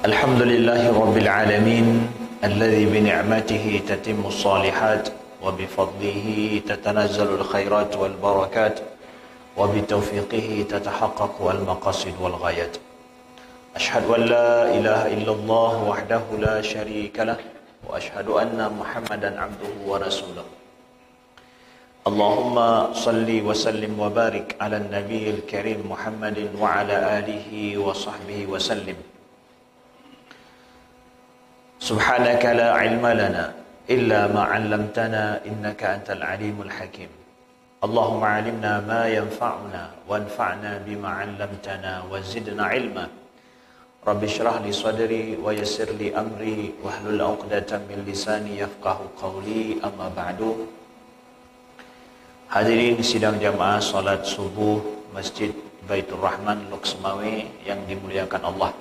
الحمد لله رب العالمين الذي بنعمته تتم الصالحات وبفضله تتنزل الخيرات والبركات وبتوفيقه تتحقق المقاصد والغايات. أشهد أن لا إله إلا الله وحده لا شريك له وأشهد أن محمدا عبده ورسوله. اللهم صل وسلم وبارك على النبي الكريم محمد وعلى آله وصحبه وسلم. سبحانك لا علم لنا إلا ما علمتنا إنك أنت العليم الحكيم. اللهم علمنا ما ينفعنا وانفعنا بما علمتنا وزدنا علما. رب اشرح لي صدري ويسر لي أمري واحلل عقدة من لساني يفقه قولي. أما بعد. Hadirin sidang jamaah salat subuh Masjid Baitur Rahman Loksmawe yang dimuliakan Allah.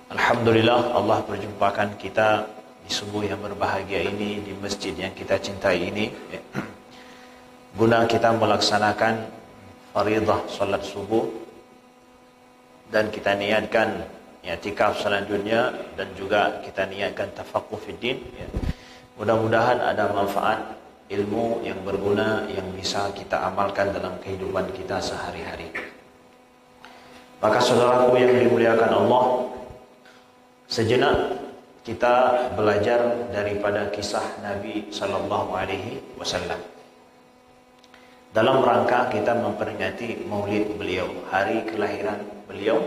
Alhamdulillah Allah perjumpakan kita di subuh yang berbahagia ini di masjid yang kita cintai ini, guna kita melaksanakan faridah salat subuh dan kita niatkan i'tikaf selanjutnya dan juga kita niatkan tafaqquh fiddin. Mudah-mudahan ada manfaat ilmu yang berguna yang bisa kita amalkan dalam kehidupan kita sehari-hari. Maka saudaraku yang dimuliakan Allah, sejenak kita belajar daripada kisah Nabi sallallahu alaihi wasallam dalam rangka kita memperingati maulid beliau, hari kelahiran beliau.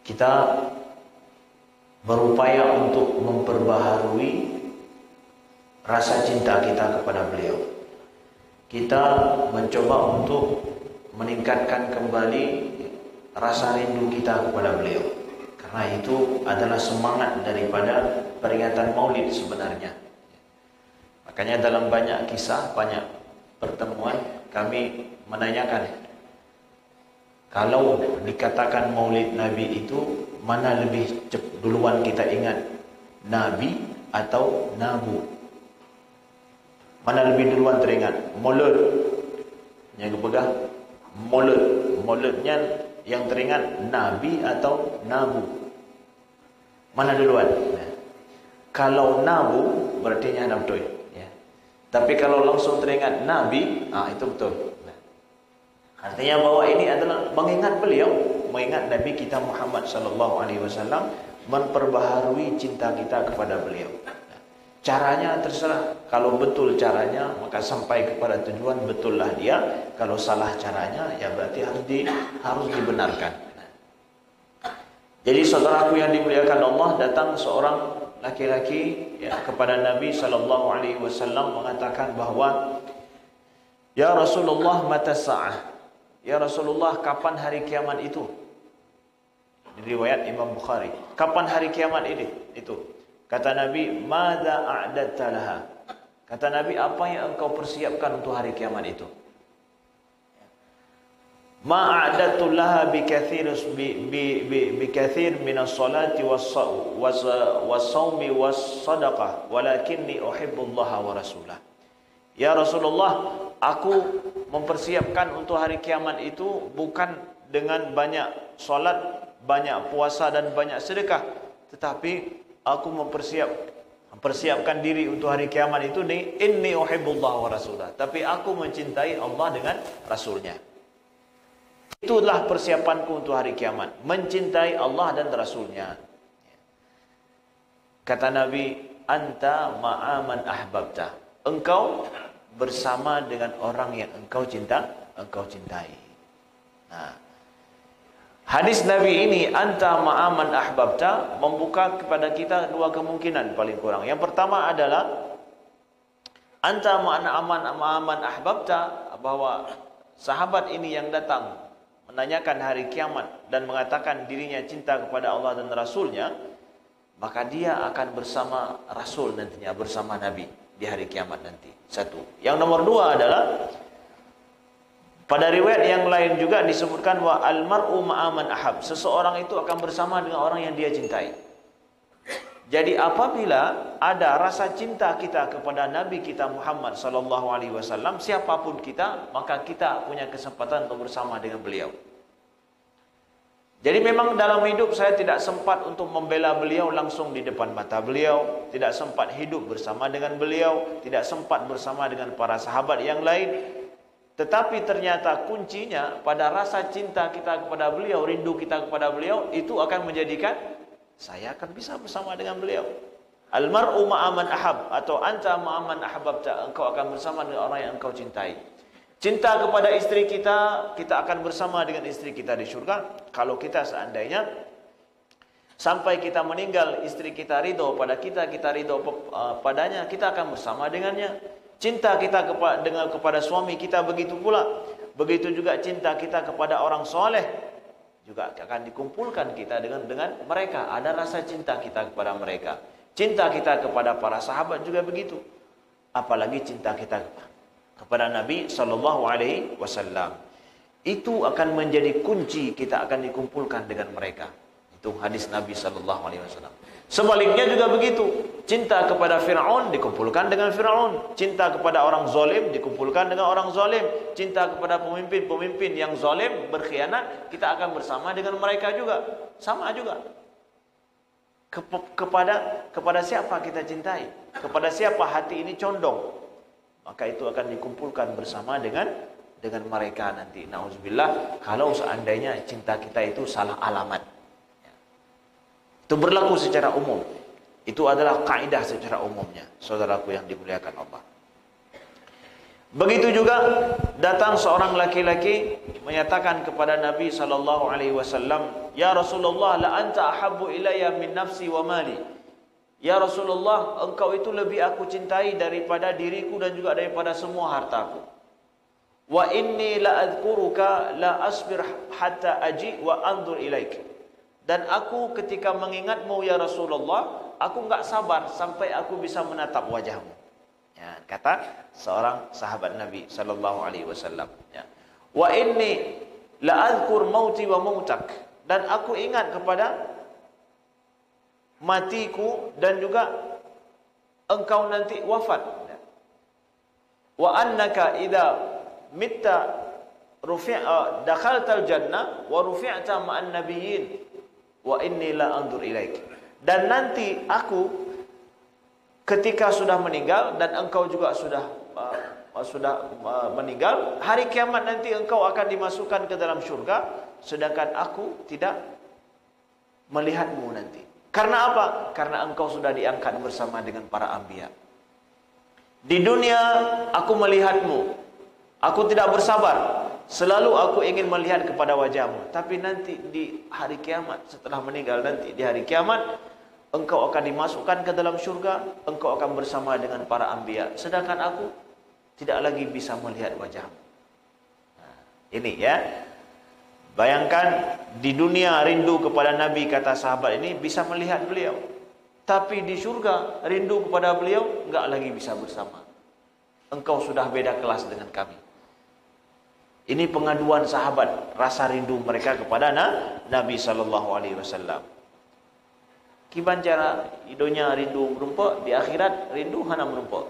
Kita berupaya untuk memperbaharui rasa cinta kita kepada beliau. Kita mencoba untuk meningkatkan kembali rasa rindu kita kepada beliau. Karena itu adalah semangat daripada peringatan maulid sebenarnya. Makanya dalam banyak kisah, banyak pertemuan kami menanyakan, kalau dikatakan maulid Nabi itu mana lebih duluan kita ingat, Nabi atau Nabu? Mana lebih duluan teringat? Maulud yang dipegang maulud. Mauludnya yang teringat Nabi atau Nabu? Mana duluan? Kalau Nabu berarti nya betul. Tapi kalau langsung teringat Nabi, itu betul. Artinya bahwa ini adalah mengingat beliau, mengingat Nabi kita Muhammad sallallahu alaihi wasallam, memperbaharui cinta kita kepada beliau. Caranya terserah. Kalau betul caranya, maka sampai kepada tujuan betullah dia. Kalau salah caranya, ya berarti harus dibenarkan. Jadi saudaraku yang dimuliakan Allah, datang seorang laki-laki kepada Nabi sallallahu alaihi wasallam mengatakan bahwa, "Ya Rasulullah, mata sa'ah?" Ya Rasulullah, kapan hari kiamat itu? Di riwayat Imam Bukhari. Kapan hari kiamat ini? Itu. Kata Nabi, "Madza a'dadta laha?" Kata Nabi, apa yang engkau persiapkan untuk hari kiamat itu? "Ma a'dadtu laha bikathir min as-salati was-shaumi was-sadaqah, walakinni uhibbullaha wa rasulah." Ya Rasulullah, aku mempersiapkan untuk hari kiamat itu bukan dengan banyak salat, banyak puasa dan banyak sedekah, tetapi aku mempersiapkan diri untuk hari kiamat itu ni inni uhibbullah wa rasulah. Tapi aku mencintai Allah dengan Rasulnya. Itulah persiapanku untuk hari kiamat, mencintai Allah dan Rasulnya. Kata Nabi, anta ma'aman ahbabta. Engkau bersama dengan orang yang engkau cintai. Nah, hadis Nabi ini, anta ma'aman ahbabta, membuka kepada kita dua kemungkinan paling kurang. Yang pertama adalah anta ma'aman ahbabta, bahwa sahabat ini yang datang menanyakan hari kiamat dan mengatakan dirinya cinta kepada Allah dan Rasulnya, maka dia akan bersama Rasul nantinya, bersama Nabi di hari kiamat nanti. Satu. Yang nomor dua adalah pada riwayat yang lain juga disebutkan wa al-mar'u ma'aman ahab. Seseorang itu akan bersama dengan orang yang dia cintai. Jadi apabila ada rasa cinta kita kepada Nabi kita Muhammad sallallahu alaihi wasallam, siapapun kita, maka kita punya kesempatan untuk bersama dengan beliau. Jadi memang dalam hidup saya tidak sempat untuk membela beliau langsung di depan mata beliau, tidak sempat hidup bersama dengan beliau, tidak sempat bersama dengan para sahabat yang lain. Tetapi ternyata kuncinya pada rasa cinta kita kepada beliau, rindu kita kepada beliau, itu akan menjadikan saya akan bisa bersama dengan beliau. Almar'u ma'aman ahab, atau anta ma'aman ahbabta, engkau akan bersama dengan orang yang engkau cintai. Cinta kepada istri kita, kita akan bersama dengan istri kita di syurga. Kalau kita seandainya sampai kita meninggal, istri kita ridho pada kita, kita ridho padanya, kita akan bersama dengannya. Cinta kita kepada suami kita begitu pula. Begitu juga cinta kita kepada orang soleh, juga akan dikumpulkan kita dengan mereka. Ada rasa cinta kita kepada mereka. Cinta kita kepada para sahabat juga begitu. Apalagi cinta kita kepada Nabi SAW. Itu akan menjadi kunci kita akan dikumpulkan dengan mereka. Itu hadis Nabi SAW. Sebaliknya juga begitu. Cinta kepada Fir'aun dikumpulkan dengan Fir'aun. Cinta kepada orang zalim dikumpulkan dengan orang zalim. Cinta kepada pemimpin-pemimpin yang zalim, berkhianat, kita akan bersama dengan mereka juga. Sama juga. Kepada siapa kita cintai? Kepada siapa hati ini condong? Maka itu akan dikumpulkan bersama dengan mereka nanti. Nauzubillah, kalau seandainya cinta kita itu salah alamat. Itu berlaku secara umum. Itu adalah kaidah secara umumnya, saudaraku yang dimuliakan Allah. Begitu juga datang seorang laki-laki menyatakan kepada Nabi SAW, "Ya Rasulullah, la anta ahabbu ilayya min nafsi wa mali." Ya Rasulullah, engkau itu lebih aku cintai daripada diriku dan juga daripada semua hartaku. Wa inni la adhkuruka la asbir hatta aji wa anzur ilaik. Dan aku ketika mengingatmu ya Rasulullah, aku enggak sabar sampai aku bisa menatap wajahmu. Ya, kata seorang sahabat Nabi SAW. Ya. Wa inni la adhkur mauti wa mautak. Dan aku ingat kepada matiku dan juga engkau nanti wafat. Wa annaka idza mitta dakhaltal jannah wa rufi'ta ma'an nabiyyin wa inni la anzur ilaik. Dan nanti aku ketika sudah meninggal dan engkau juga sudah meninggal, hari kiamat nanti engkau akan dimasukkan ke dalam syurga, sedangkan aku tidak melihatmu nanti. Karena apa? Karena engkau sudah diangkat bersama dengan para anbiya. Di dunia aku melihatmu, aku tidak bersabar, selalu aku ingin melihat kepada wajahmu. Tapi nanti di hari kiamat, setelah meninggal nanti di hari kiamat, engkau akan dimasukkan ke dalam syurga, engkau akan bersama dengan para anbiya, sedangkan aku tidak lagi bisa melihat wajahmu. Nah, ini ya. Bayangkan di dunia rindu kepada Nabi, kata sahabat ini, bisa melihat beliau. Tapi di surga rindu kepada beliau, enggak lagi bisa bersama. Engkau sudah beda kelas dengan kami. Ini pengaduan sahabat, rasa rindu mereka kepada Nabi SAW. Kiban cara idonya rindu merumpuk, di akhirat rindu hana merumpuk.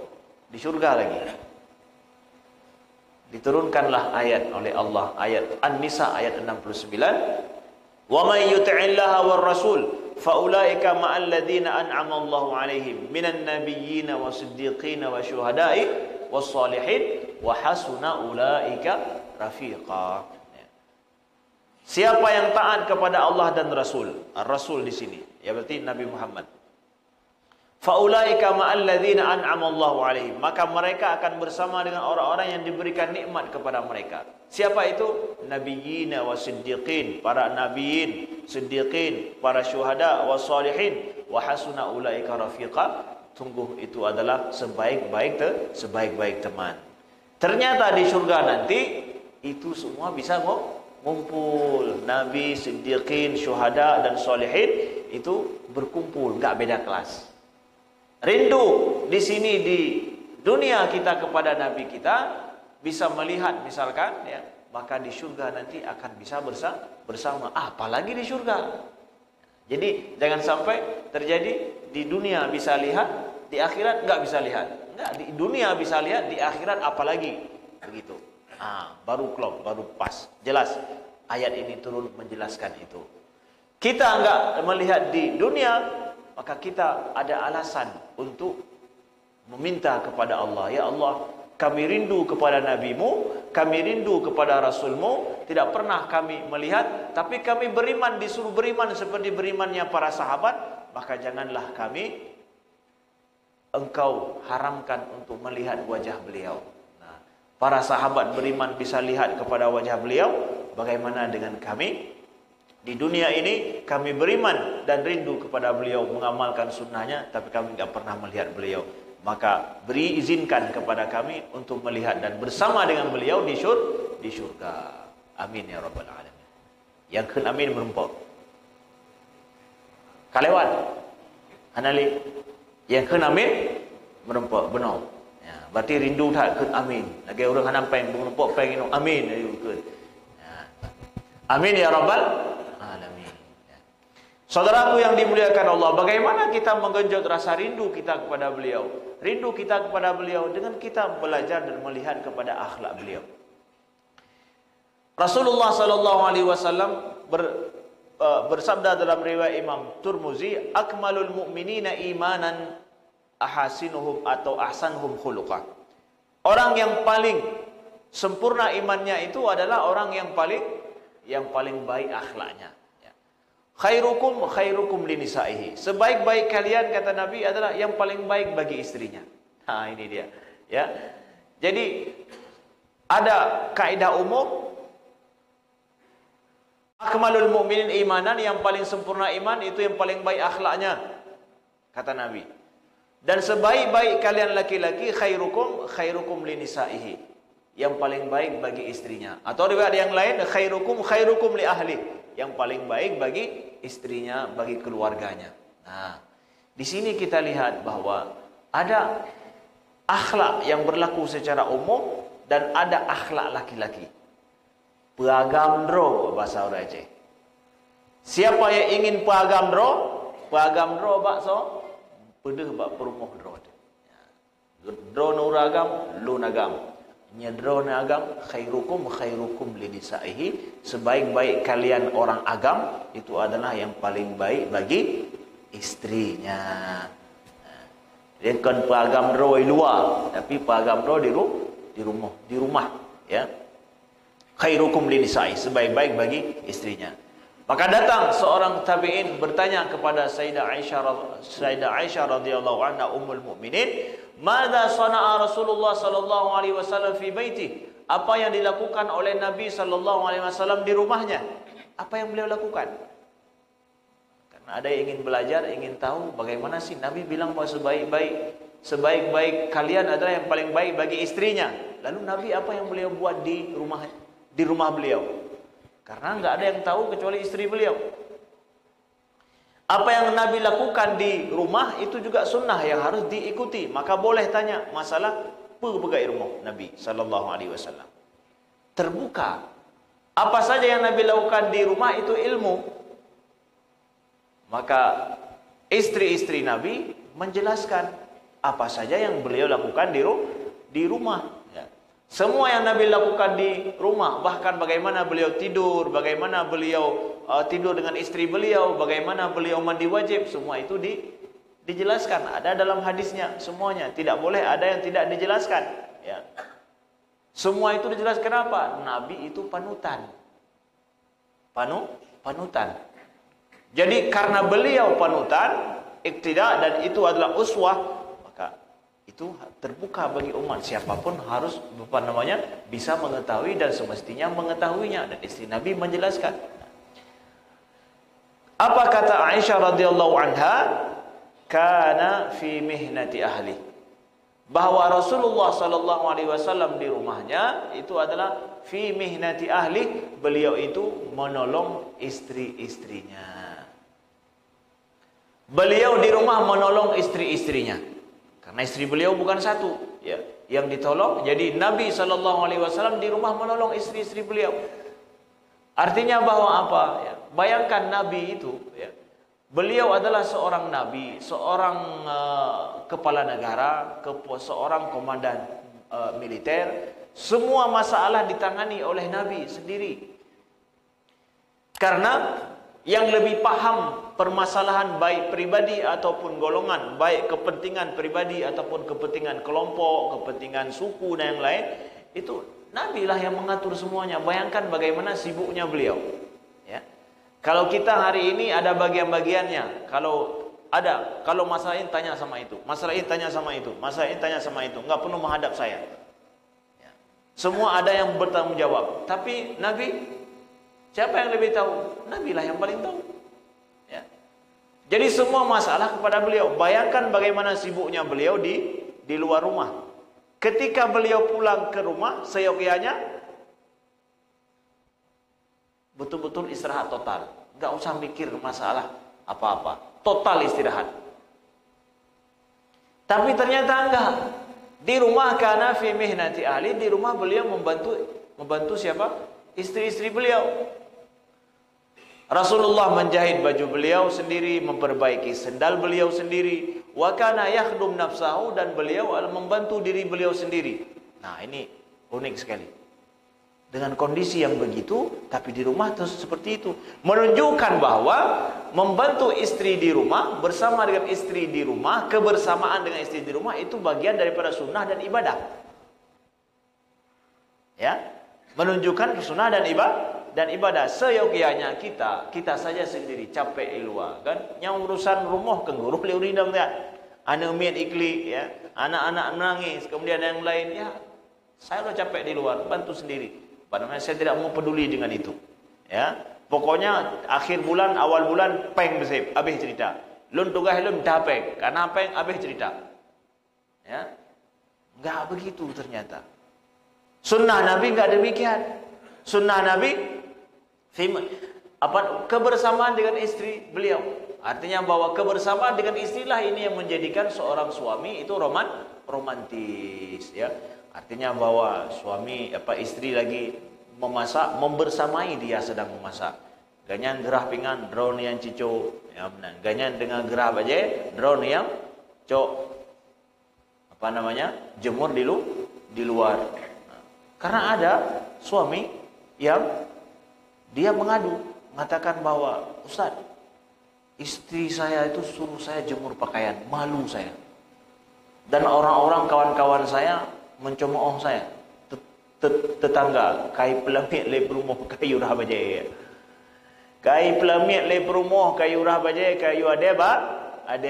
Di surga lagi. Diturunkanlah ayat oleh Allah, ayat An-Nisa ayat 69. Wa may yuti'illaha war rasul fa ulaika ma'al ladzina an'ama Allahu 'alaihim minan nabiyyin wasiddiqin wasyuhada'i wassalihin wa hasuna ulaika rafiqa. Siapa yang taat kepada Allah dan Rasul, Ar-Rasul di sini, ya berarti Nabi Muhammad. Faulaika ma'al ladzina an'ama Allahu 'alaihim, maka mereka akan bersama dengan orang-orang yang diberikan nikmat kepada mereka. Siapa itu? Nabiyyin wa siddiqin, para nabiyin, siddiqin, para syuhada wa salihin, wa hasuna ulaika rafiqa. Sungguh itu adalah sebaik-baik teman. Ternyata di surga nanti itu semua bisa ngumpul. Nabi, siddiqin, syuhada dan salihin itu berkumpul, enggak beda kelas. Rindu di sini di dunia kita kepada Nabi kita bisa melihat misalkan ya, maka di surga nanti akan bisa bersama. Apalagi di surga. Jadi jangan sampai terjadi di dunia bisa lihat, di akhirat enggak bisa lihat. Enggak, di dunia bisa lihat, di akhirat apalagi. Begitu. Baru klop, baru pas. Jelas ayat ini turun menjelaskan itu. kita enggak melihat di dunia, maka kita ada alasan untuk meminta kepada Allah, ya Allah, kami rindu kepada Nabi-Mu, kami rindu kepada Rasul-Mu, tidak pernah kami melihat, tapi kami beriman, disuruh beriman seperti berimannya para sahabat, maka janganlah kami Engkau haramkan untuk melihat wajah beliau. Nah, para sahabat beriman bisa lihat kepada wajah beliau, bagaimana dengan kami? Di dunia ini kami beriman dan rindu kepada beliau, mengamalkan sunnahnya, tapi kami tidak pernah melihat beliau. Maka beri izinkan kepada kami untuk melihat dan bersama dengan beliau di syurga. Amin ya rabbal alamin. Yang keun amin merumpok. Kalewat. Hanali. Yang keun amin merumpok benar. Ya, berarti rindu tak keun amin. Lagi orang hanam peng merumpok peng ino amin ayo keun. Ya. Amin ya rabbal alamin. Ya. Saudaraku yang dimuliakan Allah, bagaimana kita menggenjot rasa rindu kita kepada beliau? Rindu kita kepada beliau dengan kita belajar dan melihat kepada akhlak beliau. Rasulullah sallallahu alaihi wasallam bersabda dalam riwayat Imam Tirmizi, akmalul mu'minina imanan ahasinuhum atau ahsanuhum khuluqan. Orang yang paling sempurna imannya itu adalah orang yang paling baik akhlaknya. Khairukum linisaihi. Sebaik-baik kalian, kata Nabi, adalah yang paling baik bagi istrinya. Nah, ini dia. Ya. Jadi ada kaidah umum, akmalul mu'minin imanan, yang paling sempurna iman itu yang paling baik akhlaknya, kata Nabi. Dan sebaik-baik kalian laki-laki, khairukum linisaihi, yang paling baik bagi istrinya. Atau riwayat yang lain, khairukum li ahli, yang paling baik bagi istrinya, bagi keluarganya. Nah, di sini kita lihat bahwa ada akhlak yang berlaku secara umum dan ada akhlak laki-laki. Piagam dro bahasa orang Aceh. Siapa yang ingin piagam dro bakso, pedeh bak perumuh dro. Dro nuragam, lu nagam. Nyedro agam, khairukum linisaihi, sebaik-baik kalian orang agam itu adalah yang paling baik bagi istrinya. Dia kan pagam ro di luar, tapi pagam ro di rumah, ya. Khairukum linisaihi, sebaik-baik bagi istrinya. Maka datang seorang tabi'in bertanya kepada Sayyidah Aisyah radhiyallahu anha ummul mukminin, "Madza sana'a Rasulullah sallallahu alaihi wasallam fi baiti?" Apa yang dilakukan oleh Nabi sallallahu alaihi wasallam di rumahnya? Apa yang beliau lakukan? Karena ada yang ingin belajar, ingin tahu bagaimana sih Nabi bilang bahwa sebaik-baik kalian adalah yang paling baik bagi istrinya. Lalu Nabi apa yang beliau buat di rumah beliau? Karena enggak ada yang tahu kecuali istri beliau. Apa yang Nabi lakukan di rumah itu juga sunnah yang harus diikuti. Maka boleh tanya masalah pegagai rumah Nabi sallallahu alaihi wasallam. Terbuka. Apa saja yang Nabi lakukan di rumah itu ilmu. Maka istri-istri Nabi menjelaskan apa saja yang beliau lakukan di rumah. Semua yang Nabi lakukan di rumah, bahkan bagaimana beliau tidur, bagaimana beliau tidur dengan istri beliau, bagaimana beliau mandi wajib, semua itu dijelaskan. Ada dalam hadisnya semuanya. Tidak boleh ada yang tidak dijelaskan. Ya. Semua itu dijelaskan. Kenapa? Nabi itu panutan. Panutan. Jadi karena beliau panutan, iktida, dan itu adalah uswah, itu terbuka bagi umat, siapapun harus bisa mengetahui dan semestinya mengetahuinya, dan istri Nabi menjelaskan. Apa kata Aisyah radhiyallahu anha? Kana fi mihnati ahli. Bahwa Rasulullah sallallahu alaihi wasallam di rumahnya itu adalah fi mihnati ahli, beliau itu menolong istri-istrinya. Beliau di rumah menolong istri-istrinya. Karena istri beliau bukan satu, ya, yang ditolong. Jadi Nabi SAW di rumah menolong istri-istri beliau. Artinya bahwa apa? Ya, bayangkan Nabi itu, ya, beliau adalah seorang Nabi, seorang kepala negara, seorang komandan militer. Semua masalah ditangani oleh Nabi sendiri. Karena yang lebih paham permasalahan baik pribadi ataupun golongan, baik kepentingan pribadi ataupun kepentingan kelompok, kepentingan suku dan yang lain, itu Nabi lah yang mengatur semuanya. Bayangkan bagaimana sibuknya beliau. Ya. Kalau kita hari ini ada bagian-bagiannya, kalau masalah ini tanya sama itu, masalah ini tanya sama itu, masalah ini tanya sama itu, nggak perlu menghadap saya. Ya. Semua ada yang bertanggung jawab. Tapi Nabi, siapa yang lebih tahu? Nabi lah yang paling tahu. Ya. Jadi semua masalah kepada beliau. Bayangkan bagaimana sibuknya beliau di luar rumah. Ketika beliau pulang ke rumah, seyogyanya betul-betul istirahat total. Nggak usah mikir masalah apa-apa. Total istirahat. Tapi ternyata enggak. Di rumah kana fi mihnati ahli, di rumah beliau membantu siapa? Istri-istri beliau. Rasulullah menjahit baju beliau sendiri, memperbaiki sendal beliau sendiri. Wa kana yakhdum nafsahu, dan beliau membantu diri beliau sendiri. Nah, ini unik sekali. Dengan kondisi yang begitu, tapi di rumah terus seperti itu. Menunjukkan bahwa membantu istri di rumah, bersama dengan istri di rumah, kebersamaan dengan istri di rumah, itu bagian daripada sunnah dan ibadah. Ya, menunjukkan sunnah dan ibadah. Seyogyanya kita saja sendiri capek di luar kan, yang urusan rumah kenguruh liuridam ya, anak miat ikli ya, anak-anak menangis, kemudian yang lain ya, saya udah capek di luar, bantu sendiri. Padahal saya tidak mau peduli dengan itu ya. Pokoknya akhir bulan, awal bulan peng besip, habis cerita. Lun tugas lun dah peng, karena peng habis cerita. Ya. Enggak begitu ternyata. Sunnah Nabi enggak demikian. Sunnah Nabi kebersamaan dengan istri beliau. Artinya bahwa kebersamaan dengan istrilah ini yang menjadikan seorang suami itu romantis ya. Artinya bahwa istri lagi memasak, membersamai dia sedang memasak. Ganyan gerah pingan drone yang cico ya benar. Ganyan dengan gerah baje drone yang jemur di luar. Karena ada suami yang dia mengatakan bahwa Ustaz, istri saya itu suruh saya jemur pakaian, malu saya. Dan orang-orang kawan-kawan saya mencemooh saya. Tetangga, kai pelamit le perumoh kayu rah baje. Kai pelamit le perumoh kayu rah baje, kayu ade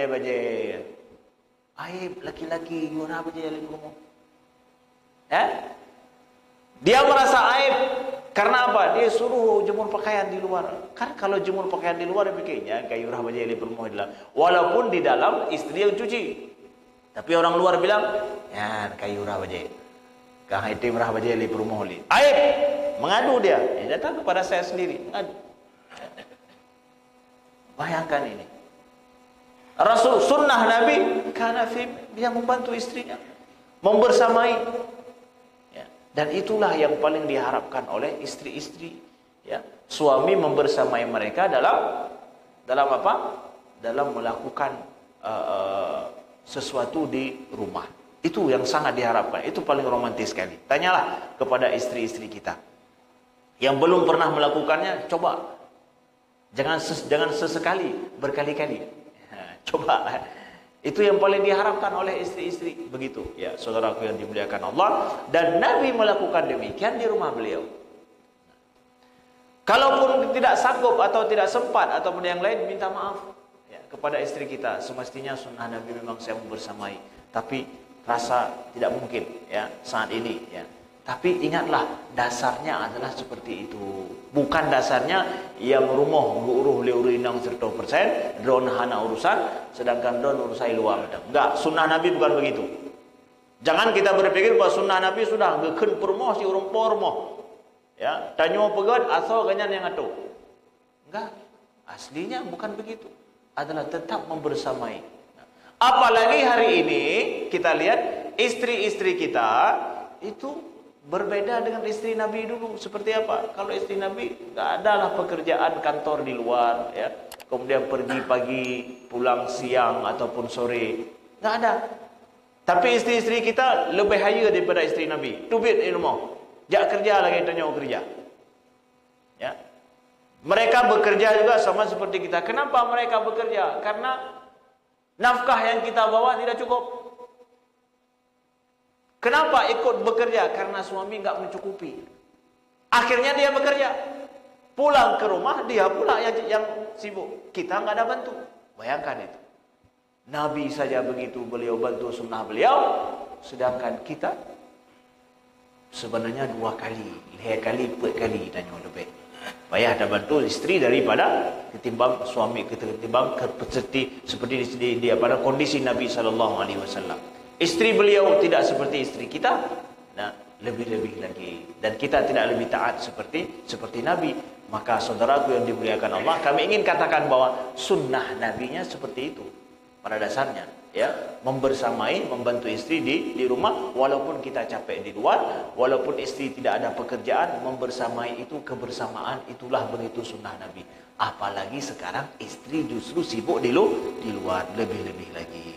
baje. Aib laki-laki kayu rah baje le perumoh. Dia merasa aib. Karena apa? Dia suruh jemur pakaian di luar. Kan kalau jemur pakaian di luar, pikirnya kayu rah baje li permoh di dalam. Walaupun di dalam istri yang cuci. Tapi orang luar bilang, ya kayu rah baje. Kang itim rah baje li permoh li. Aib. Mengadu dia. Dia datang kepada saya sendiri. Mengadu. Bayangkan ini. Rasul sunnah Nabi karena dia membantu istrinya. Membersamai. Dan itulah yang paling diharapkan oleh istri-istri ya. Suami membersamai mereka dalam apa? Dalam melakukan sesuatu di rumah. Itu yang sangat diharapkan. Itu paling romantis sekali. Tanyalah kepada istri-istri kita yang belum pernah melakukannya, coba. Jangan sesekali, berkali-kali. Coba. Itu yang paling diharapkan oleh istri-istri. Begitu ya, saudaraku yang dimuliakan Allah. Dan Nabi melakukan demikian di rumah beliau. Kalaupun tidak sanggup atau tidak sempat ataupun yang lain, minta maaf ya, kepada istri kita. Semestinya sunnah Nabi memang saya bersamai, tapi rasa tidak mungkin ya saat ini ya. Tapi ingatlah, dasarnya adalah seperti itu. Bukan dasarnya yang rumah guruh liurinang 100%, drone hana urusan, sedangkan drone urusai luar. Enggak, sunnah Nabi bukan begitu. Jangan kita berpikir bahwa sunnah Nabi sudah geken permoh si urung pormoh. Ya, tanyo pegat asal ganyan yang atu. Enggak, aslinya bukan begitu. Adalah tetap membersamai. Apalagi hari ini kita lihat istri-istri kita itu berbeda dengan istri Nabi dulu. Seperti apa? Kalau istri Nabi enggak adalah pekerjaan kantor di luar ya. Kemudian pergi pagi, pulang siang ataupun sore. Enggak ada. Tapi istri-istri kita lebih haya daripada istri Nabi. Tubit di rumah. Jak kerja lagi tanya kerja. Ya. Mereka bekerja juga sama seperti kita. Kenapa mereka bekerja? Karena nafkah yang kita bawa tidak cukup. Kenapa ikut bekerja? Karena suami nggak mencukupi. Akhirnya dia bekerja. Pulang ke rumah, dia pula yang sibuk. Kita nggak ada bantu. Bayangkan itu. Nabi saja begitu, beliau bantu sunnah beliau. Sedangkan kita sebenarnya 2 kali, 3 kali, 4 kali tanya lebih. Payah dah bantu isteri daripada ketimbang suami, ketimbang seperti di pada kondisi Nabi SAW. Isteri beliau tidak seperti isteri kita, nah lebih-lebih lagi. Dan kita tidak lebih taat seperti Nabi. Maka saudaraku yang dimuliakan Allah, kami ingin katakan bahwa sunnah Nabinya seperti itu pada dasarnya, ya, membersamai, membantu istri di rumah walaupun kita capek di luar, walaupun istri tidak ada pekerjaan, membersamai itu kebersamaan, itulah begitu sunnah Nabi. Apalagi sekarang istri justru sibuk di luar, lebih-lebih lagi.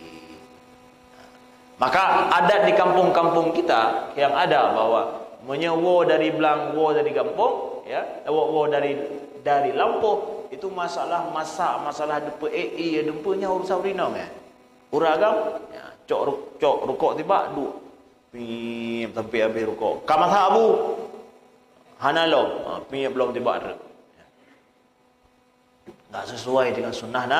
Maka adat di kampung-kampung kita yang ada bahwa menyewa dari Belang, wo dari kampung, ya, wo dari Lampung, itu masalah masak, masalah depa ya dempanya urusan rinong ya. Uragam, ya, cok rukuk tiba du. Pim sampai habis rukuk. Kamat abu. Hanalo, pim belum tiba ada. Tak sesuai dengan sunnah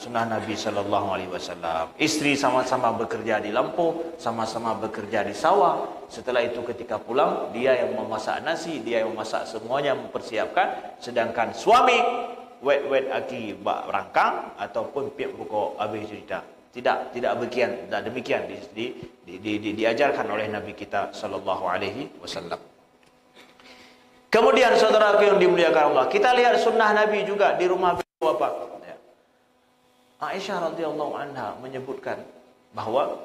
Nabi SAW. Isteri sama-sama bekerja di lampu, sama-sama bekerja di sawah. Setelah itu ketika pulang, dia yang memasak nasi, dia yang memasak semuanya, mempersiapkan. Sedangkan suami wet aki bak rangkang ataupun piak buka habis cerita. Tidak demikian diajarkan oleh Nabi kita SAW. Kemudian saudara yang dimuliakan Allah, kita lihat sunnah Nabi juga di rumah beliau apa? Ya. Aisyah radhiyallahu anha menyebutkan bahwa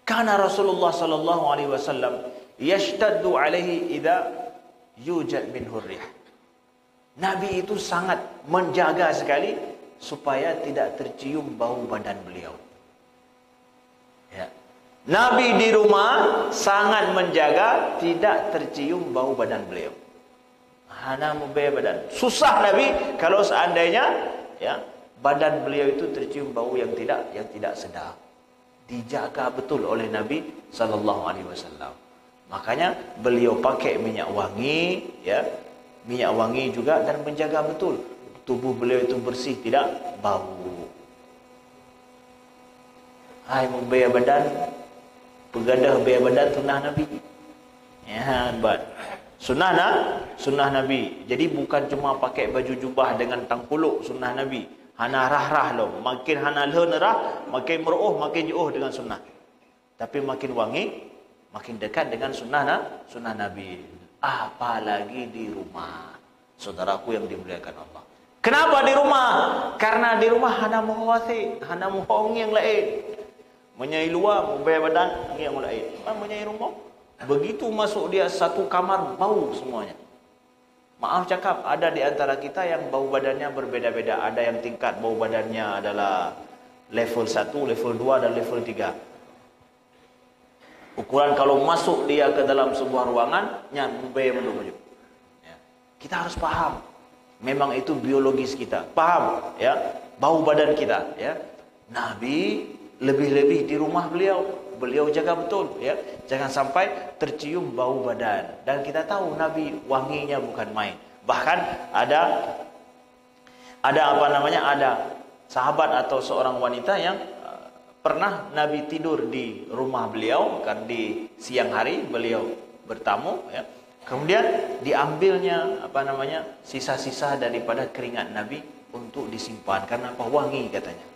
kana Rasulullah sallallahu alaihi wasallam yashtaddu alaihi idza yujad minhu rih. Nabi itu sangat menjaga sekali supaya tidak tercium bau badan beliau. Ya. Nabi di rumah sangat menjaga tidak tercium bau badan beliau. Hana mubay badan. Susah Nabi kalau seandainya ya badan beliau itu tercium bau yang tidak sedap. Dijaga betul oleh Nabi sallallahu alaihi wasallam. Makanya beliau pakai minyak wangi, ya. Minyak wangi juga dan menjaga betul tubuh beliau itu bersih, tidak bau. Hai mubay badan, pegadah biaya badan sunnah Nabi. Ya, sunnah Nabi. Jadi bukan cuma pakai baju jubah dengan tangkuluk sunnah Nabi. Hana rah-rah loh. Makin hana nerah, makin meruh, makin jauh dengan sunnah. Tapi makin wangi, makin dekat dengan sunnah Nabi. Apalagi di rumah. Saudaraku yang dimuliakan Allah. Kenapa di rumah? Karena di rumah hana menguasai, hana menghongi yang lain. Menyai luar, membayar badan, yang lain. Menyai rumah. Begitu masuk dia satu kamar, bau semuanya. Maaf cakap, ada di antara kita yang bau badannya berbeda-beda. Ada yang tingkat bau badannya adalah level 1, level 2, dan level 3. Ukuran kalau masuk dia ke dalam sebuah ruangan, membayar baju. Ya. Kita harus paham. Memang itu biologis kita. Paham, ya, bau badan kita, ya. Nabi lebih-lebih di rumah beliau jaga betul, ya. Jangan sampai tercium bau badan. Dan kita tahu Nabi wanginya bukan main. Bahkan ada sahabat atau seorang wanita yang pernah Nabi tidur di rumah beliau, kan di siang hari beliau bertamu, ya. Kemudian diambilnya sisa-sisa daripada keringat Nabi untuk disimpan karena apa? Wangi katanya.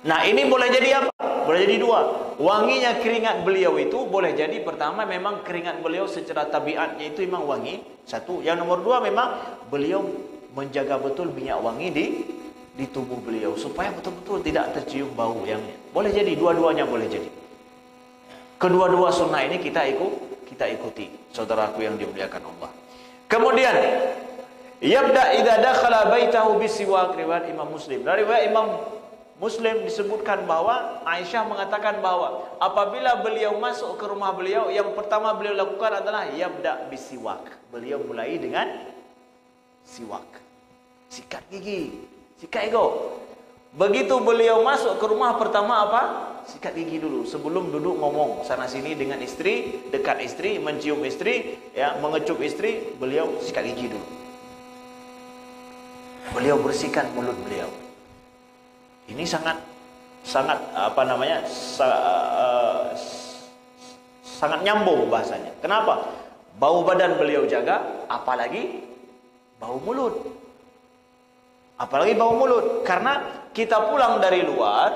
Nah, ini boleh jadi apa? Boleh jadi dua. Wanginya keringat beliau itu boleh jadi pertama memang keringat beliau secara tabiatnya itu memang wangi. Satu. Yang nomor dua memang beliau menjaga betul minyak wangi di tubuh beliau supaya betul-betul tidak tercium bau yang boleh jadi dua-duanya boleh jadi. Kedua-dua sunnah ini kita ikuti, saudaraku yang dimuliakan Allah. Kemudian yabda idza dakhala baitahu bisiwak, riwayat Imam Muslim. Dari riwayat Imam Muslim disebutkan bahwa Aisyah mengatakan bahwa apabila beliau masuk ke rumah beliau, yang pertama beliau lakukan adalah yabda bisiwak. Beliau mulai dengan siwak. Sikat gigi, sikat ego. Begitu beliau masuk ke rumah pertama apa? Sikat gigi dulu sebelum duduk ngomong sana sini dengan istri, dekat istri, mencium istri, ya, mengecup istri, beliau sikat gigi dulu. Beliau bersihkan mulut beliau. Ini sangat sangat nyambung bahasanya. Kenapa? Bau badan beliau jaga, apalagi bau mulut. Apalagi bau mulut. Karena kita pulang dari luar,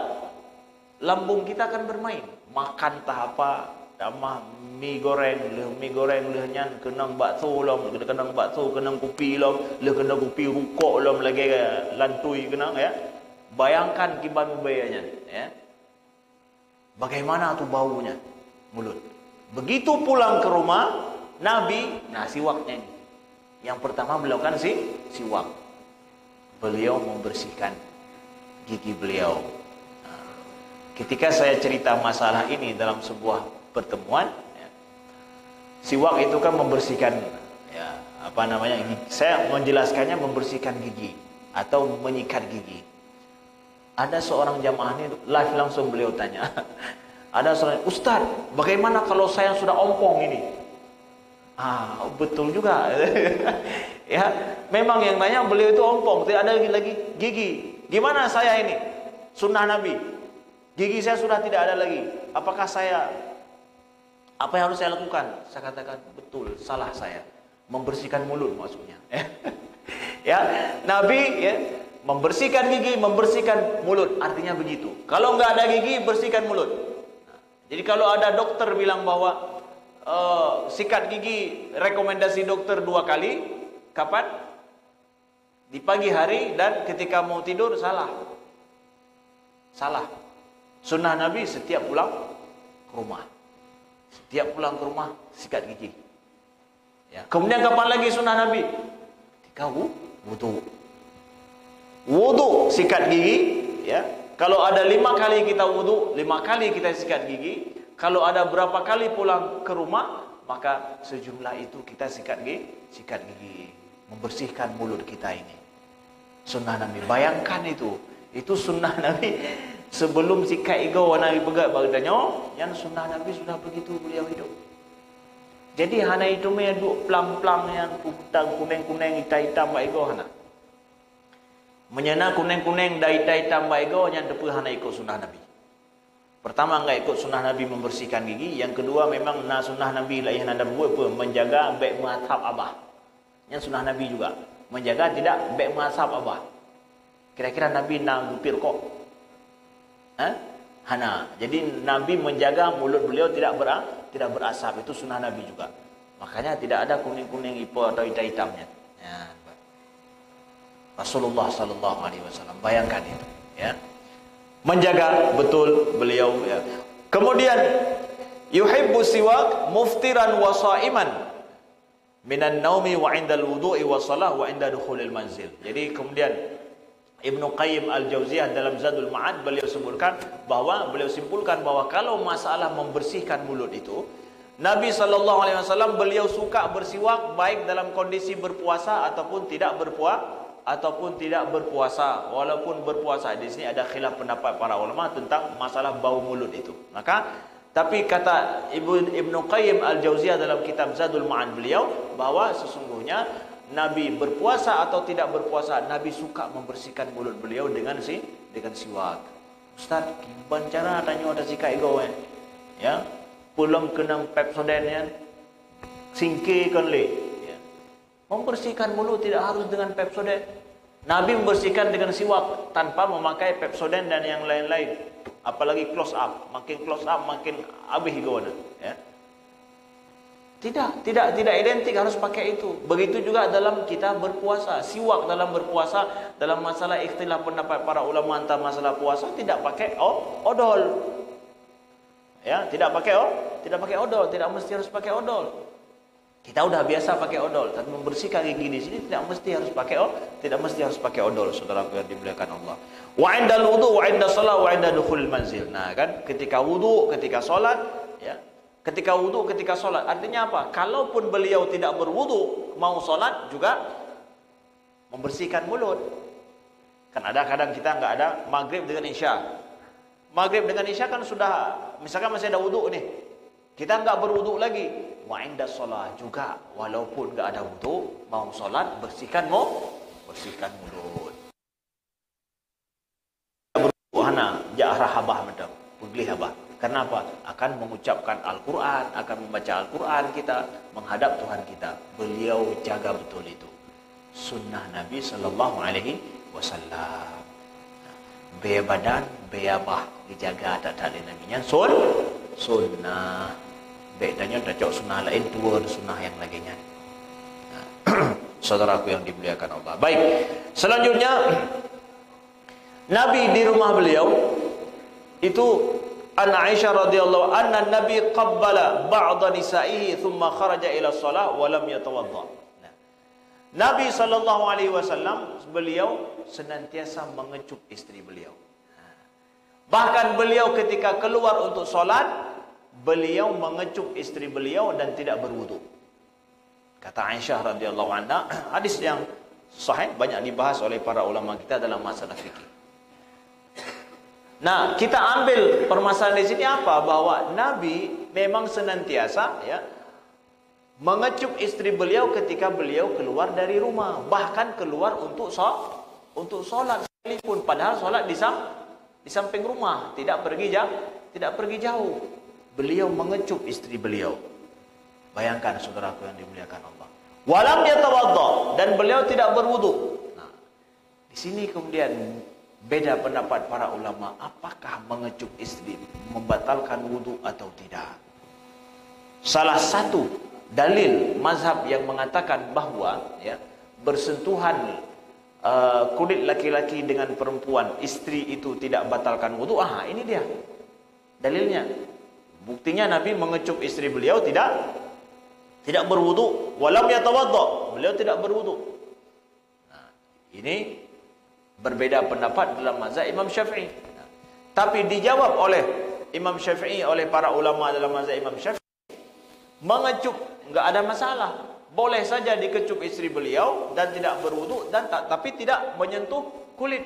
lambung kita akan bermain. Makan tah apa, damah mie goreng leh nyan kenang bakso lom, kenang bakso kenang kopi lom, leh kenang kopi rukok lom lagi lantui kenang ya. Bayangkan kiban bayanya, ya. Bagaimana tuh baunya mulut. Begitu pulang ke rumah Nabi, nah siwaknya ini. Yang pertama melakukan siwak. Beliau membersihkan gigi beliau. Nah, ketika saya cerita masalah ini dalam sebuah pertemuan, ya, siwak itu kan membersihkan, ya, saya menjelaskannya membersihkan gigi atau menyikat gigi. Ada seorang jamaah ini live langsung beliau tanya. Ada seorang, Ustaz, bagaimana kalau saya sudah ompong ini? Betul juga. Ya, memang yang tanya beliau itu ompong, tidak ada lagi gigi. Gimana saya ini? Sunnah Nabi. Gigi saya sudah tidak ada lagi. Apakah apa yang harus saya lakukan? Saya katakan, betul, salah saya. Membersihkan mulut maksudnya. Ya, Nabi ya, membersihkan gigi, membersihkan mulut, artinya begitu. Kalau nggak ada gigi, bersihkan mulut. Jadi kalau ada dokter bilang bahwa sikat gigi, rekomendasi dokter 2 kali, kapan? Di pagi hari dan ketika mau tidur, salah. Sunnah Nabi setiap pulang ke rumah. Setiap pulang ke rumah, sikat gigi. Ya. Kemudian kapan lagi sunnah Nabi? Ketika wudu, sikat gigi, ya. Kalau ada 5 kali kita wudu, 5 kali kita sikat gigi. Kalau ada berapa kali pulang ke rumah, maka sejumlah itu kita sikat gigi, membersihkan mulut kita ini. Sunnah Nabi. Bayangkan itu sunnah Nabi sebelum sikat gigi Nabi pegat badannya, yang sunnah Nabi sudah begitu beliau hidup. Jadi hana itu me duk plang-plang yang putang kuning-kuning hitam-hitam baik go hana. Menyana kuning-kuning dai hitam baik go yang depu hana ikut sunnah Nabi. Pertama enggak ikut sunnah Nabi membersihkan gigi, yang kedua memang sunnah Nabi lah yang ada buat pun menjaga baik menghadap abah. Yang sunnah Nabi juga menjaga tidak baik menghadap abah. Kira-kira Nabi nak gupir kok? Hana. Jadi Nabi menjaga mulut beliau tidak berasap, itu sunnah Nabi juga. Makanya tidak ada kuning-kuning ipo atau hitam-hitamnya. Ya. Rasulullah sallallahu alaihi wasallam, bayangkan itu, ya. Menjaga betul beliau, ya. Kemudian yuhibbu siwak muftiran wa shaiman minan naumi wa indal wudu'i wa shalah wa inda dukhulil manzil. Jadi kemudian Ibnu Qayyim Al-Jauziyah dalam Zadul Ma'ad beliau simpulkan bahwa kalau masalah membersihkan mulut itu, Nabi SAW beliau suka bersiwak baik dalam kondisi berpuasa ataupun tidak berpuasa. Walaupun berpuasa, di sini ada khilaf pendapat para ulama tentang masalah bau mulut itu. Tapi kata Ibnu Qayyim Al-Jauziyah dalam kitab Zadul Ma'ad beliau bahwa sesungguhnya Nabi berpuasa atau tidak berpuasa, Nabi suka membersihkan mulut beliau dengan siwak. Ustaz, gimana cara tanya ada sikat ego ya? Belum kenang Pepsodent ya. Singkirkan le. Ya. Membersihkan mulut tidak harus dengan Pepsodent. Nabi membersihkan dengan siwak tanpa memakai Pepsodent dan yang lain-lain. Apalagi close up, makin close up makin habis gona, ya. Tidak identik harus pakai itu. Begitu juga dalam kita berpuasa. Siwak dalam berpuasa, dalam masalah ikhtilaf pendapat para ulama tentang masalah puasa, tidak pakai odol. Ya, tidak pakai odol, tidak mesti harus pakai odol. Kita udah biasa pakai odol, tapi membersihkan gigi di sini tidak mesti harus pakai odol, saudara yang dimuliakan Allah. Wa indal wudu wa inda shalah wa inda dukhulil manzil. Nah, kan ketika wudu, ketika salat, ya. Ketika wudu, ketika sholat. Artinya apa? Kalaupun beliau tidak berwudu, mau sholat juga membersihkan mulut. Kan ada kadang kita nggak ada maghrib dengan isya. Maghrib dengan isya kan sudah, misalkan masih ada wudhu nih, kita nggak berwudhu lagi. Wa inda sholat juga, walaupun nggak ada wudhu, mau sholat bersihkan mulut. Wahana ja'ah rahabah madam, pugli habah. Karena apa? Akan mengucapkan Al-Quran, akan membaca Al-Quran kita, menghadap Tuhan kita. Beliau jaga betul itu. Sunnah Nabi Sallallahu Alaihi Wasallam. Bea badan, bea bah dijaga tak ada nabinya. Sunnah. Bedanya dah cok sunnah lain, dua sunnah yang lainnya. Saudaraku yang dimuliakan Allah. Baik. Selanjutnya, Nabi di rumah beliau itu An Aisyah radhiyallahu anha Nabi qabbala ba'da nisa'ihi thumma kharaja ila shalah wa lam yatawadda. Nabi sallallahu alaihi wasallam beliau senantiasa mengecup istri beliau. Bahkan beliau ketika keluar untuk solat, beliau mengecup istri beliau dan tidak berwudu. Kata Aisyah radhiyallahu anha, hadis yang sahih banyak dibahas oleh para ulama kita dalam masalah fikih. Nah, kita ambil permasalahan di sini apa? Bahwa Nabi memang senantiasa mengecup istri beliau ketika beliau keluar dari rumah, bahkan keluar untuk sholat sekalipun, padahal sholat di samping rumah, tidak pergi jauh. Beliau mengecup istri beliau. Bayangkan saudaraku yang dimuliakan Allah. Walam yatawadda, dan beliau tidak berwudu. Nah, di sini kemudian beda pendapat para ulama, apakah mengecup istri membatalkan wudu atau tidak. Salah satu dalil mazhab yang mengatakan bahwa bersentuhan kulit laki-laki dengan perempuan, istri itu tidak batalkan wudu. Ini dia dalilnya. Buktinya Nabi mengecup istri beliau tidak berwudu, walam yatawadda, beliau tidak berwudu. Nah, ini berbeda pendapat dalam mazhab Imam Syafi'i. Tapi dijawab oleh Imam Syafi'i, oleh para ulama dalam mazhab Imam Syafi'i, mengecup enggak ada masalah. Boleh saja dikecup istri beliau dan tidak berwudu tapi tidak menyentuh kulit.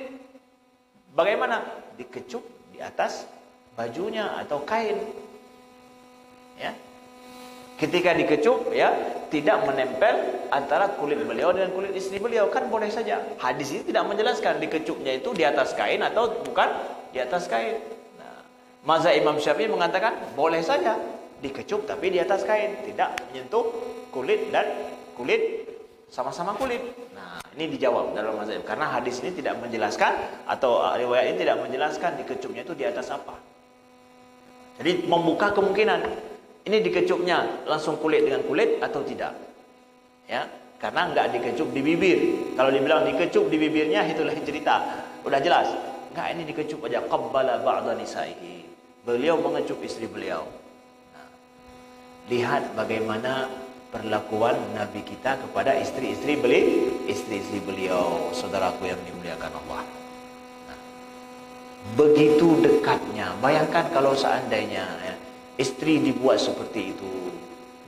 Bagaimana? Dikecup di atas bajunya atau kain. Ya. Ketika dikecup tidak menempel antara kulit beliau dengan kulit istri beliau, kan boleh saja. Hadis ini tidak menjelaskan dikecupnya itu di atas kain atau bukan di atas kain. Nah, mazhab Imam Syafi'i mengatakan boleh saja dikecup tapi di atas kain, tidak menyentuh kulit dan kulit sama-sama kulit. Nah, ini dijawab dalam mazhab karena hadis ini tidak menjelaskan atau riwayat ini tidak menjelaskan dikecupnya itu di atas apa. Jadi membuka kemungkinan ini dikecupnya langsung kulit dengan kulit atau tidak. Ya, karena enggak dikecup di bibir. Kalau dibilang dikecup di bibirnya itulah cerita. Udah jelas. Enggak, ini dikecup aja, qabbala ba'da nisaihi. Beliau mengecup istri beliau. Nah, lihat bagaimana perlakuan Nabi kita kepada istri-istri beliau, saudaraku yang dimuliakan Allah. Nah, begitu dekatnya. Bayangkan kalau seandainya istri dibuat seperti itu,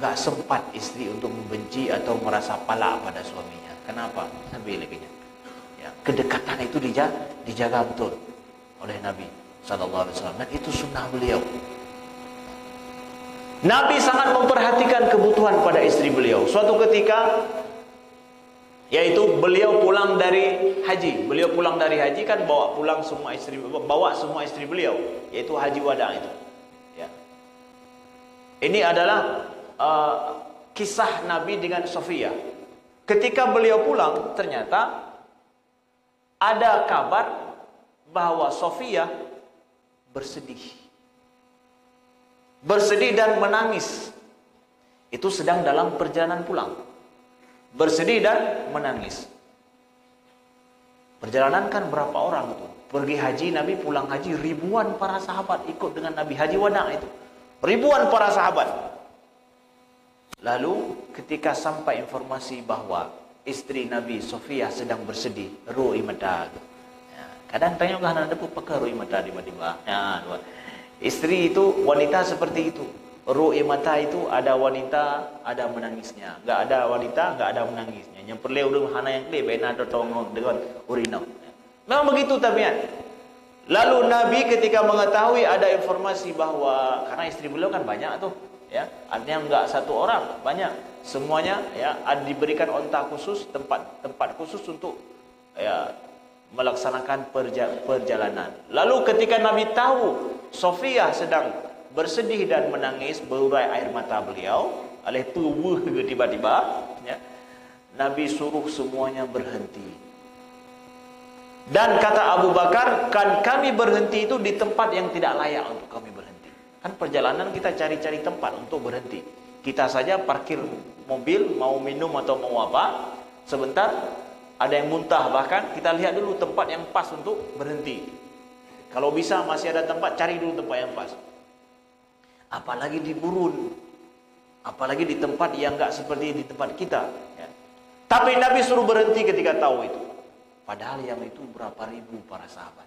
gak sempat istri untuk membenci atau merasa palak pada suaminya. Kenapa? Nabi lagi. Kedekatan itu dijaga betul oleh Nabi Sallallahu Alaihi Wasallam, dan itu sunnah beliau. Nabi sangat memperhatikan kebutuhan pada istri beliau. Suatu ketika, yaitu beliau pulang dari haji. Beliau pulang dari haji kan bawa semua istri beliau, yaitu haji wada itu. Ini adalah kisah Nabi dengan Sofia. Ketika beliau pulang, ternyata ada kabar bahwa Sofia bersedih dan menangis. Itu sedang dalam perjalanan pulang. Bersedih dan menangis. Perjalanan kan berapa orang itu? Pergi haji, Nabi pulang haji, ribuan para sahabat ikut dengan Nabi, haji wada itu. Ribuan para sahabat. Lalu ketika sampai informasi bahwa istri Nabi Sofia sedang bersedih, ru'i mata. Kadang tanya kan ada pakai ru'i mata tiba-tiba. Istri itu wanita seperti itu. ru'i mata itu ada wanita, ada menangisnya. Enggak ada wanita, enggak ada menangisnya. Yang perlu urang hana yang klip ena totong dengan urinau. Memang begitu tabiat. Lalu Nabi ketika mengetahui ada informasi bahwa karena istri beliau kan banyak tuh, ya, artinya enggak satu orang, banyak. Semuanya ya diberikan onta khusus, tempat khusus untuk ya melaksanakan perjalanan. Lalu ketika Nabi tahu Sofia sedang bersedih dan menangis, berurai air mata beliau, oleh tubuh tiba-tiba, ya, Nabi suruh semuanya berhenti. Dan kata Abu Bakar, kan kami berhenti itu di tempat yang tidak layak untuk kami berhenti. Kan perjalanan kita cari-cari tempat untuk berhenti. Kita saja parkir mobil, mau minum atau mau apa, sebentar ada yang muntah, bahkan kita lihat dulu tempat yang pas untuk berhenti. Kalau bisa masih ada tempat, cari dulu tempat yang pas. Apalagi di gurun, apalagi di tempat yang enggak seperti di tempat kita, ya. Tapi Nabi suruh berhenti ketika tahu itu. Padahal yang itu berapa ribu para sahabat.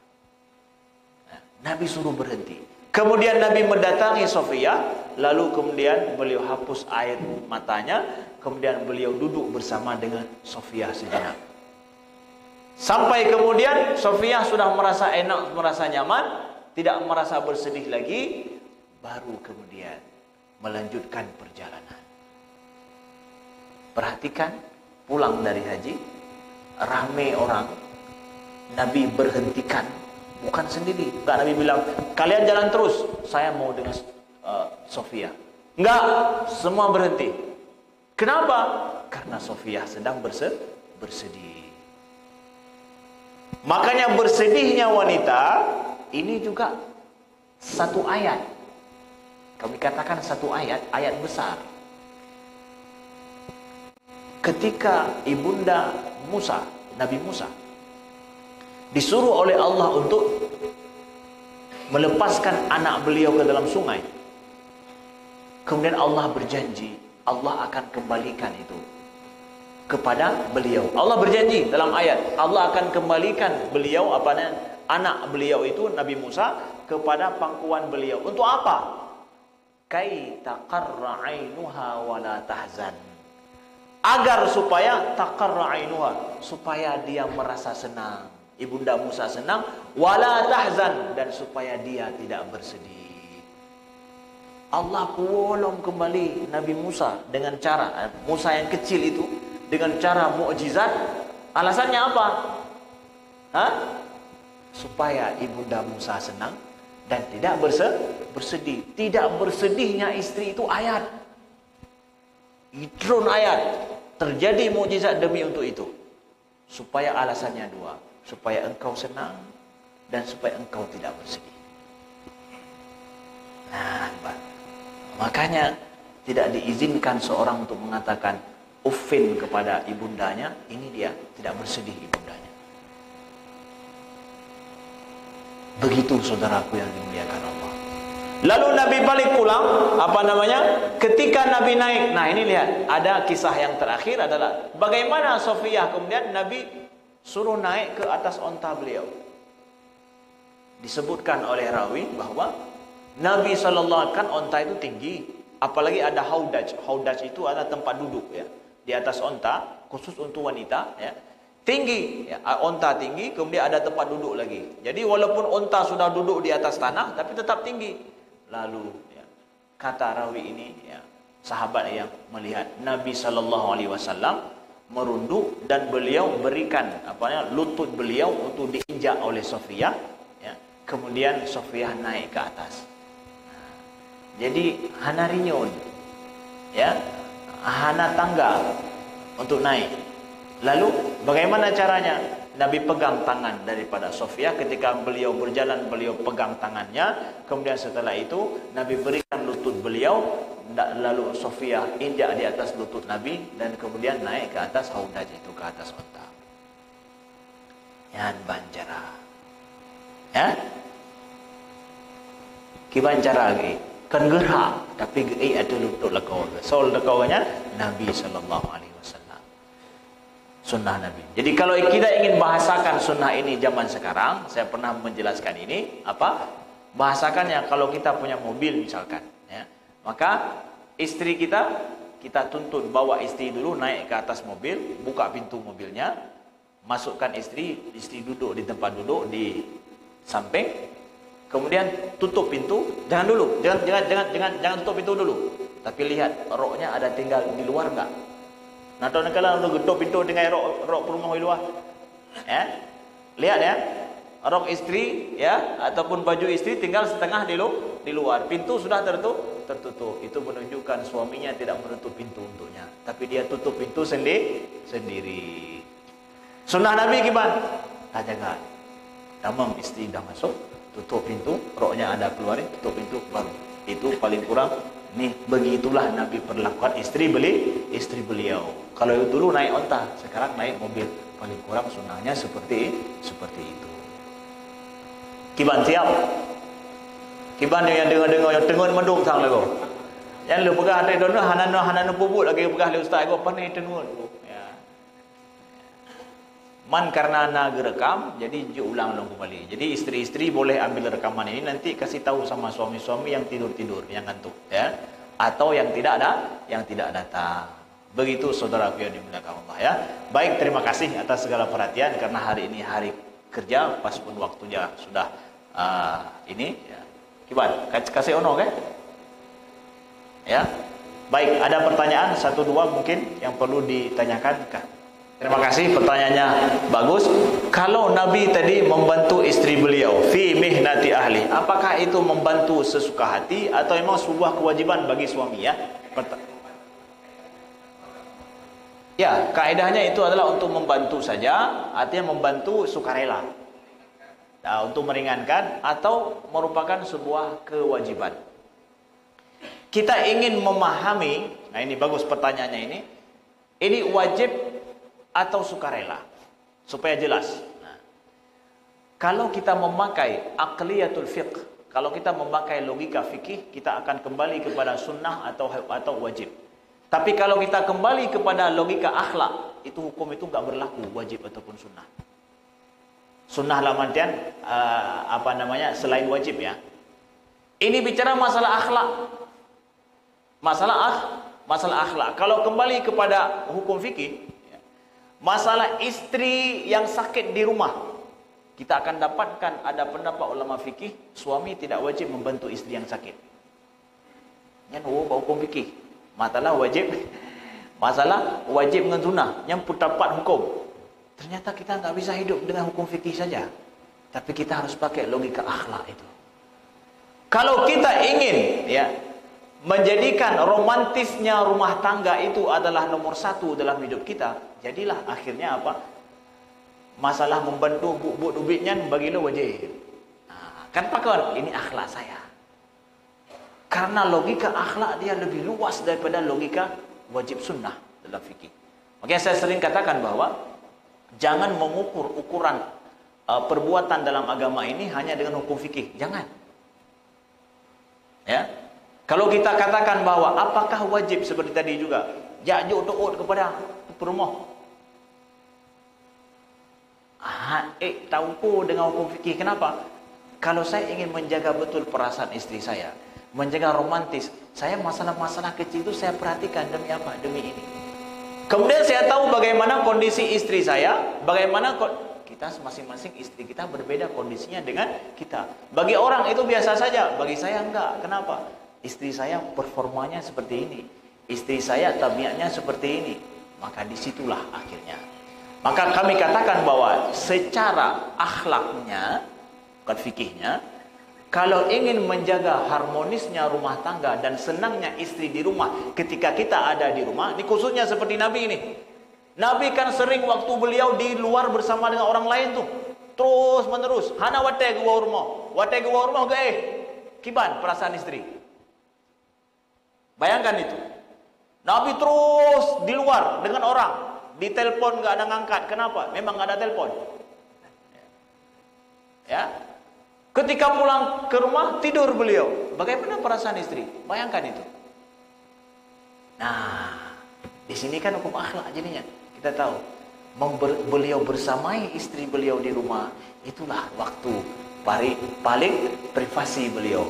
Nah, Nabi suruh berhenti. Kemudian Nabi mendatangi Sofia, lalu kemudian beliau hapus air matanya, kemudian beliau duduk bersama dengan Sofia sejenak. Sampai kemudian Sofia sudah merasa enak, merasa nyaman, tidak merasa bersedih lagi, baru kemudian melanjutkan perjalanan. Perhatikan, pulang dari haji, ramai orang, Nabi berhentikan, bukan sendiri. Enggak, Nabi bilang, kalian jalan terus, saya mau dengan Sofia. Enggak, semua berhenti. Kenapa? Karena Sofia sedang bersedih. Makanya bersedihnya wanita ini juga satu ayat. Kami katakan satu ayat, ayat besar. Ketika ibunda Musa, Nabi Musa, disuruh oleh Allah untuk melepaskan anak beliau ke dalam sungai. Kemudian Allah berjanji, Allah akan kembalikan itu kepada beliau. Allah berjanji dalam ayat, Allah akan kembalikan beliau, anak beliau itu, Nabi Musa, kepada pangkuan beliau. Untuk apa? Kai taqarra 'ainuha wa la tahzan. Agar supaya taqarra 'ainuha, supaya dia merasa senang, ibunda Musa senang, wala tahzan, dan supaya dia tidak bersedih. Allah tolong kembali Nabi Musa dengan cara Musa yang kecil itu dengan cara mukjizat. Alasannya apa? Supaya ibunda Musa senang dan tidak bersedih. Tidak bersedihnya istri itu ayat. Turun ayat. Terjadi mukjizat demi untuk itu. Supaya alasannya dua. Supaya engkau senang dan supaya engkau tidak bersedih. Nah, makanya tidak diizinkan seorang untuk mengatakan uffin kepada ibundanya. Ini dia tidak bersedih ibundanya. Begitu saudaraku yang dimuliakan Allah. Lalu Nabi balik pulang, ketika Nabi naik. Nah, ini lihat, ada kisah yang terakhir adalah bagaimana Sofia kemudian Nabi suruh naik ke atas onta beliau. Disebutkan oleh rawi bahwa Nabi SAW kan onta itu tinggi, apalagi ada haudaj. Haudaj itu adalah tempat duduk, ya, di atas onta khusus untuk wanita, ya. Tinggi, ya, onta tinggi, kemudian ada tempat duduk lagi. Jadi walaupun onta sudah duduk di atas tanah, tapi tetap tinggi. Lalu, ya, kata rawi ini, ya, sahabat yang melihat Nabi SAW merunduk dan beliau berikan lutut beliau untuk diinjak oleh Sofia, ya. Kemudian Sofia naik ke atas. Jadi hana rinyon, ya, hana tangga untuk naik. Lalu bagaimana caranya? Nabi pegang tangan daripada Sofia ketika beliau berjalan, beliau pegang tangannya. Kemudian setelah itu Nabi berikan lutut beliau, lalu Sofia injak di atas lutut Nabi dan kemudian naik ke atas haudaj itu, ke atas onta. Yan bancara. Ya? Kibancara lagi. Kan gerak tapi ada lutut lekau. Sol lekaunya Nabi sallallahu alaihi wasallam. Sunnah Nabi. Jadi kalau kita ingin bahasakan sunnah ini zaman sekarang, saya pernah menjelaskan ini, bahasakannya kalau kita punya mobil misalkan, ya. Maka istri kita tuntut bawa istri dulu naik ke atas mobil, buka pintu mobilnya, masukkan istri duduk di tempat duduk di samping, kemudian tutup pintu, jangan tutup pintu dulu, tapi lihat roknya ada tinggal di luar enggak. Nah, kalau tutup pintu dengan rok rumah di luar, lihat ya, rok istri ya ataupun baju istri tinggal setengah di luar, pintu sudah tertutup. Itu menunjukkan suaminya tidak menutup pintu untuknya, tapi dia tutup pintu sendiri. Sunnah Nabi gimana? Jaga. Tamam, istri dah masuk, tutup pintu, roknya ada keluarin, tutup pintu baru. Itu paling kurang. Nih, begitulah Nabi perlakukan istri beliau. Kalau dulu naik onta, sekarang naik mobil. Paling kurang sunnahnya seperti itu. Kiban siap. Kiban yang dengar yang tengun mendung sang lagu. Yang lu pegah ada dono hanan puput lagi pegah le ustaz go pandai tengun. Ya. Man karena nak rekam, jadi ulang kembali. Jadi istri-istri boleh ambil rekaman ini, nanti kasih tahu sama suami-suami yang tidur, yang ngantuk, ya, atau yang tidak datang. Begitu saudaraku yang dimuliakan Allah, ya. Baik, terima kasih atas segala perhatian karena hari ini hari kerja, pas pun waktunya sudah ini. Ya. Kiban, kasih ono, kan? Ya. Baik, ada pertanyaan 1-2 mungkin yang perlu ditanyakan, kan? Terima kasih, pertanyaannya bagus. Kalau Nabi tadi membantu istri beliau fi mihnati ahli, apakah itu membantu sesuka hati atau memang sebuah kewajiban bagi suami, ya? Ya, kaedahnya itu adalah untuk membantu saja, artinya membantu sukarela. Nah, untuk meringankan atau merupakan sebuah kewajiban. Kita ingin memahami, nah ini bagus pertanyaannya ini. Ini wajib atau sukarela, supaya jelas. Nah, kalau kita memakai aqliyatul fiqh, kalau kita memakai logika fikih, kita akan kembali kepada sunnah atau wajib. Tapi kalau kita kembali kepada logika akhlak, itu hukum itu enggak berlaku wajib ataupun sunnah. Sunnah dalam artian selain wajib, ya. Ini bicara masalah akhlak. Masalah akhlak. Kalau kembali kepada hukum fikih, masalah istri yang sakit di rumah, kita akan dapatkan ada pendapat ulama fikih, suami tidak wajib membantu istri yang sakit. Yang hukum fikih, masalah wajib dengan sunnah, yang pendapat hukum. Ternyata kita nggak bisa hidup dengan hukum fikih saja, tapi kita harus pakai logika akhlak itu. Kalau kita ingin, ya, menjadikan romantisnya rumah tangga itu adalah nomor 1 dalam hidup kita, jadilah akhirnya apa? Masalah membantu buat duitnya bagi lo wajib. Nah, kan pakon, ini akhlak saya. Karena logika akhlak dia lebih luas daripada logika wajib sunnah dalam fikih. Makanya saya sering katakan bahwa jangan mengukur ukuran perbuatan dalam agama ini hanya dengan hukum fikih. Jangan. Ya. Kalau kita katakan bahwa apakah wajib seperti tadi juga, jajuk taat kepada perumah. Tahu dengan hukum fikih. Kenapa? Kalau saya ingin menjaga betul perasaan istri saya, menjaga romantis, saya masalah-masalah kecil itu saya perhatikan demi apa? Demi ini. Kemudian saya tahu bagaimana kondisi istri saya, bagaimana kita masing-masing istri kita berbeda kondisinya dengan kita. Bagi orang itu biasa saja, bagi saya enggak. Kenapa? Istri saya performanya seperti ini, istri saya tabiatnya seperti ini. Maka disitulah akhirnya. Maka kami katakan bahwa secara akhlaknya, bukan fikihnya, kalau ingin menjaga harmonisnya rumah tangga dan senangnya istri di rumah ketika kita ada di rumah, ini khususnya seperti Nabi ini. Nabi kan sering waktu beliau di luar bersama dengan orang lain tuh, terus menerus. Hana wate gua rumah, kiban perasaan istri. Bayangkan itu. Nabi terus di luar dengan orang, di telepon nggak ada ngangkat. Kenapa? Memang nggak ada telepon. Ya. Ketika pulang ke rumah tidur beliau. Bagaimana perasaan istri? Bayangkan itu. Nah, di sini kan hukum akhlak jadinya. Kita tahu beliau bersamai istri beliau di rumah, itulah waktu paling privasi beliau.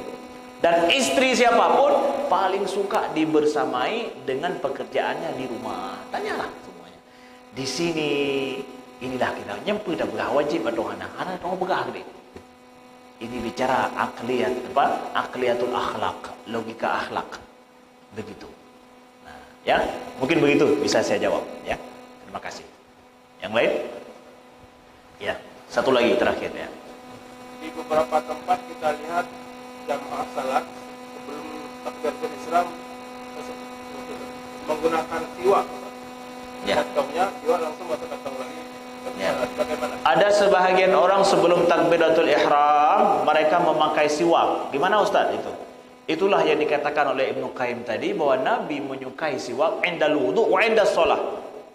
Dan istri siapapun paling suka dibersamai dengan pekerjaannya di rumah. Tanyalah semuanya. Di sini inilah kita nyempu dah begah wajib atau anak tahu begah ni. Ini bicara akliyat akliyatul akhlak, logika akhlak. Begitu. Nah, ya, mungkin begitu bisa saya jawab, ya. Terima kasih. Yang lain? Ya, satu lagi terakhir ya. Di beberapa tempat kita lihat jamaah salat sebelum takbiratul ihram menggunakan siwak. Ya. Kantongnya siwak langsung masuk kantong lagi. Ya. Bagaimana? Ada sebahagian orang sebelum takbiratul ihram mereka memakai siwak. Gimana Ustaz itu? Itulah yang dikatakan oleh Ibnu Qayyim tadi bahwa Nabi menyukai siwak indal wudu wa indas shalah.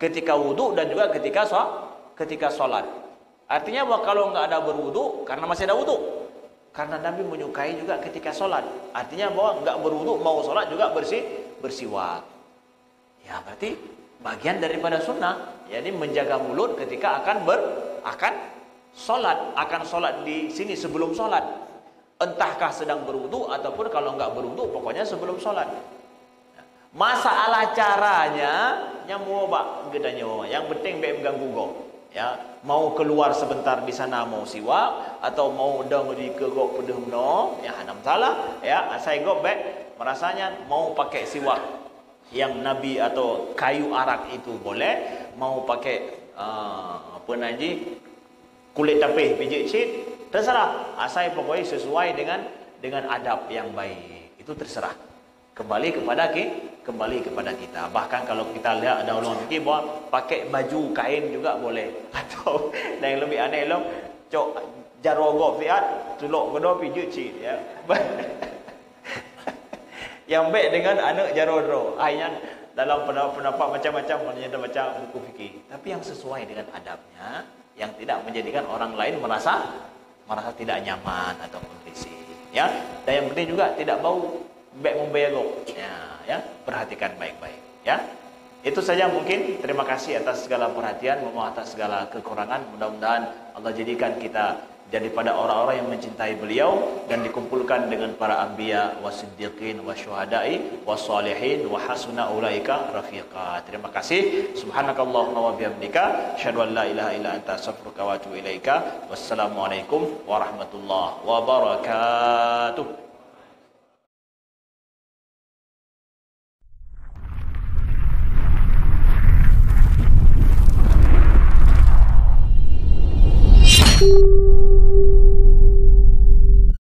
Ketika wudu dan juga ketika salat. Artinya bahwa kalau enggak ada berwudu karena masih ada wudu. Karena Nabi menyukai juga ketika sholat. Artinya bahwa enggak berwudu mau sholat juga bersiwak. Ya berarti bagian daripada sunnah. Jadi menjaga mulut ketika akan sholat di sini sebelum sholat. Entahkah sedang berwudu ataupun kalau enggak berwudu pokoknya sebelum sholat. Masalah caranya nyamu pak gedanya yang penting be mengganggu go. Ya, mau keluar sebentar di sana mau siwak atau mau dong di kegok pedem no, ya enam salah, ya saya go back merasanya mau pakai siwak yang Nabi atau kayu arak itu boleh, mau pakai apa nanti kulit tapih pijit cit terserah, saya pokoknya sesuai dengan adab yang baik itu terserah. Kembali kepada kita. Bahkan kalau kita lihat ada ulama fikih bahwa pakai baju kain juga boleh. Atau yang lebih aneh lom cok jarogo fiat tulok godo pijut ci ya. Yang baik dengan anak jarodro. Yang dalam pendapat macam-macam menyatakan baca buku fikih. Tapi yang sesuai dengan adabnya, yang tidak menjadikan orang lain merasa tidak nyaman ataupun risih. Ya. Dan yang penting juga tidak bau baik membayar ya perhatikan baik-baik ya. Itu saja mungkin. Terima kasih atas segala perhatian, mohon atas segala kekurangan. Mudah-mudahan Allah jadikan kita daripada orang-orang yang mencintai beliau dan dikumpulkan dengan para anbiya wasiddiqin wasyuhada'i wassalihin wa hasuna ulaika rafiqa. Terima kasih. Subhanakallahumma wa bihamdika asyhadu an la ilaha illa anta astaghfiruka wa atubu ilaika. Wassalamualaikum warahmatullahi wabarakatuh.